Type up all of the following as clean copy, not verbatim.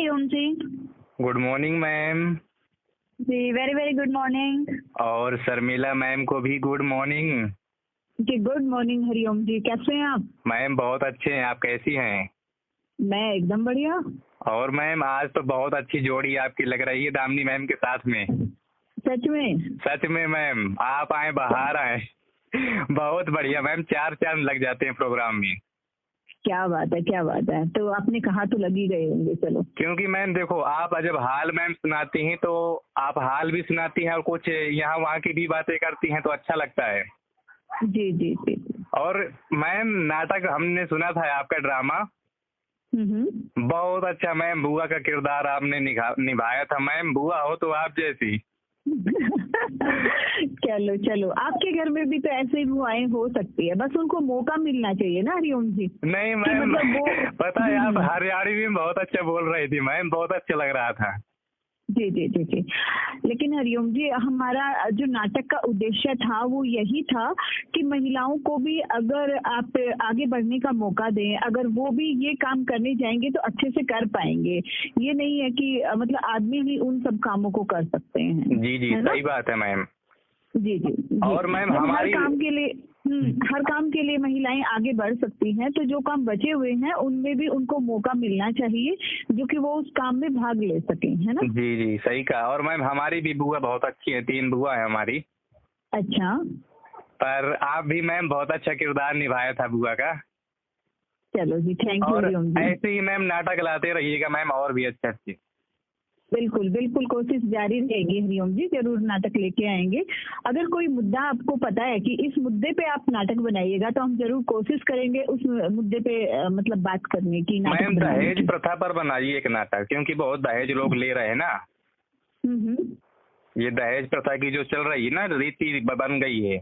Hariom ji. Good morning ma'am. जी very very good morning. और Sharmila ma'am को भी गुड मॉर्निंग। जी गुड मॉर्निंग हरिओम जी, कैसे हैं आप? मैम बहुत अच्छे हैं, आप कैसी हैं? मैं एकदम बढ़िया। और मैम आज तो बहुत अच्छी जोड़ी आपकी लग रही है दामिनी मैम के साथ में। सच में? सच में मैम, आप आए बाहर आए। बहुत बढ़िया मैम, चार चांद लग जाते हैं प्रोग्राम में। क्या बात है, क्या बात है। तो आपने कहा तो लग ही गए होंगे। चलो, क्योंकि मैम देखो, आप जब हाल मैम सुनाती हैं तो आप हाल भी सुनाती हैं और कुछ यहाँ वहाँ की भी बातें करती हैं तो अच्छा लगता है। जी जी जी। और मैम नाटक हमने सुना था आपका ड्रामा, बहुत अच्छा मैम। बुआ का किरदार आपने निभाया था मैम। बुआ हो तो आप जैसी। चलो चलो, आपके घर में भी तो ऐसे ही बुआएं हो सकती है, बस उनको मौका मिलना चाहिए ना हरिओम जी। नहीं मैम, मतलब वो पता है आप हरियाणवी में बहुत अच्छा बोल रही थी मैम, बहुत अच्छा लग रहा था। जी जी जी जी। लेकिन हरिओम जी, हमारा जो नाटक का उद्देश्य था वो यही था कि महिलाओं को भी अगर आप आगे बढ़ने का मौका दें, अगर वो भी ये काम करने जाएंगे तो अच्छे से कर पाएंगे। ये नहीं है कि मतलब आदमी ही उन सब कामों को कर सकते हैं। जी जी, सही बात है मैम। जी जी जी। और मैम हमारी हर काम के लिए महिलाएं आगे बढ़ सकती हैं, तो जो काम बचे हुए हैं उनमें भी उनको मौका मिलना चाहिए, जो कि वो उस काम में भाग ले सकें, है ना? जी जी, सही कहा। और मैम हमारी भी बुआ बहुत अच्छी है, 3 बुआ है हमारी। अच्छा। पर आप भी मैम बहुत अच्छा किरदार निभाया था बुआ का। चलो जी, थैंक यू और हरिओम जी। ऐसे ही मैम नाटक लाते रहिएगा मैम, और भी अच्छे अच्छे। बिल्कुल बिल्कुल, कोशिश जारी रहेगी हरिओम जी, जरूर नाटक लेके आएंगे। अगर कोई मुद्दा आपको पता है कि इस मुद्दे पे आप नाटक बनाइएगा तो हम जरूर कोशिश करेंगे उस मुद्दे पे मतलब बात करने की, नाटक मैम बनाने दहेज की। प्रथा पर बनाइए एक नाटक, क्योंकि बहुत दहेज लोग ले रहे हैं ना। हम्म। ये दहेज प्रथा की जो चल रही है ना, रीति बन गई है।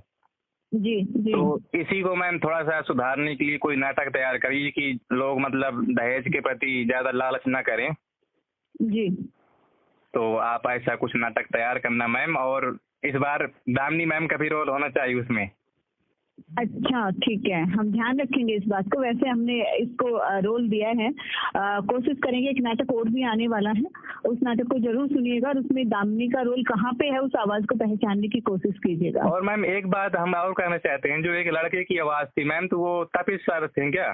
जी जी। तो इसी को मैम थोड़ा सा सुधारने के लिए कोई नाटक तैयार करिए कि लोग मतलब दहेज के प्रति ज्यादा लालच ना करें। जी। तो आप ऐसा कुछ नाटक तैयार करना मैम। और इस बार दामिनी मैम का भी रोल होना चाहिए उसमें। अच्छा ठीक है, हम ध्यान रखेंगे इस बात को। वैसे हमने इसको रोल दिया है, कोशिश करेंगे। एक नाटक और भी आने वाला है, उस नाटक को जरूर सुनिएगा और उसमें दामिनी का रोल कहाँ पे है उस आवाज को पहचानने की कोशिश कीजिएगा। और मैम एक बात हम और कहना चाहते हैं, जो एक लड़के की आवाज थी मैम, तो वो तपिश सर थे क्या?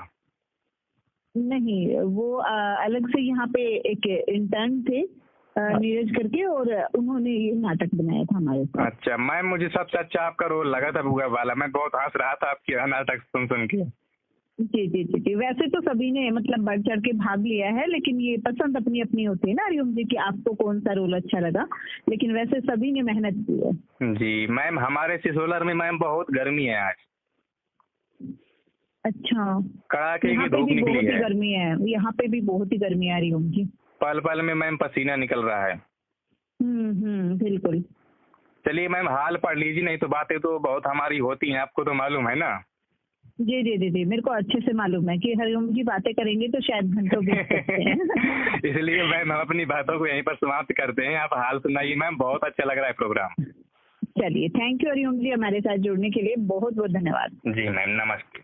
नहीं, वो अलग से यहाँ पे एक इंटर्न थे, नीरज करके, और उन्होंने ये नाटक बनाया था हमारे साथ। अच्छा मैम, मुझे सबसे अच्छा आपका रोल लगा था बुआ वाला। मैं बहुत हंस रहा था आपके नाटक सुन सुन के। जी जी जी जी। वैसे तो सभी ने मतलब बढ़ चढ़ के भाग लिया है, लेकिन ये पसंद अपनी अपनी होती है ना हरिओम जी कि आपको कौन सा रोल अच्छा लगा, लेकिन वैसे सभी ने मेहनत की है। जी मैम, हमारे सिसोलर में मैम बहुत गर्मी है आज। अच्छा। कड़ाके यहाँ की पे धूप भी निकली बहुत ही है। गर्मी है, यहाँ पे भी बहुत ही गर्मी आ रही होगी। पल पल में मैम पसीना निकल रहा है। बिल्कुल। चलिए मैम, हाल पढ़ लीजिए, नहीं तो बातें तो बहुत हमारी होती हैं, आपको तो मालूम है ना। जी जी जी जी, मेरे को अच्छे से मालूम है कि हरिओम जी बातें करेंगे तो शायद घंटों बीत सकते हैं। इसलिए मैम हम अपनी बातों को यहीं पर समाप्त करते हैं। आप हाल सुनाइए मैम, बहुत अच्छा लग रहा है प्रोग्राम। चलिए, थैंक यू हरिओम जी, हमारे साथ जुड़ने के लिए बहुत बहुत धन्यवाद। जी मैम, नमस्ते।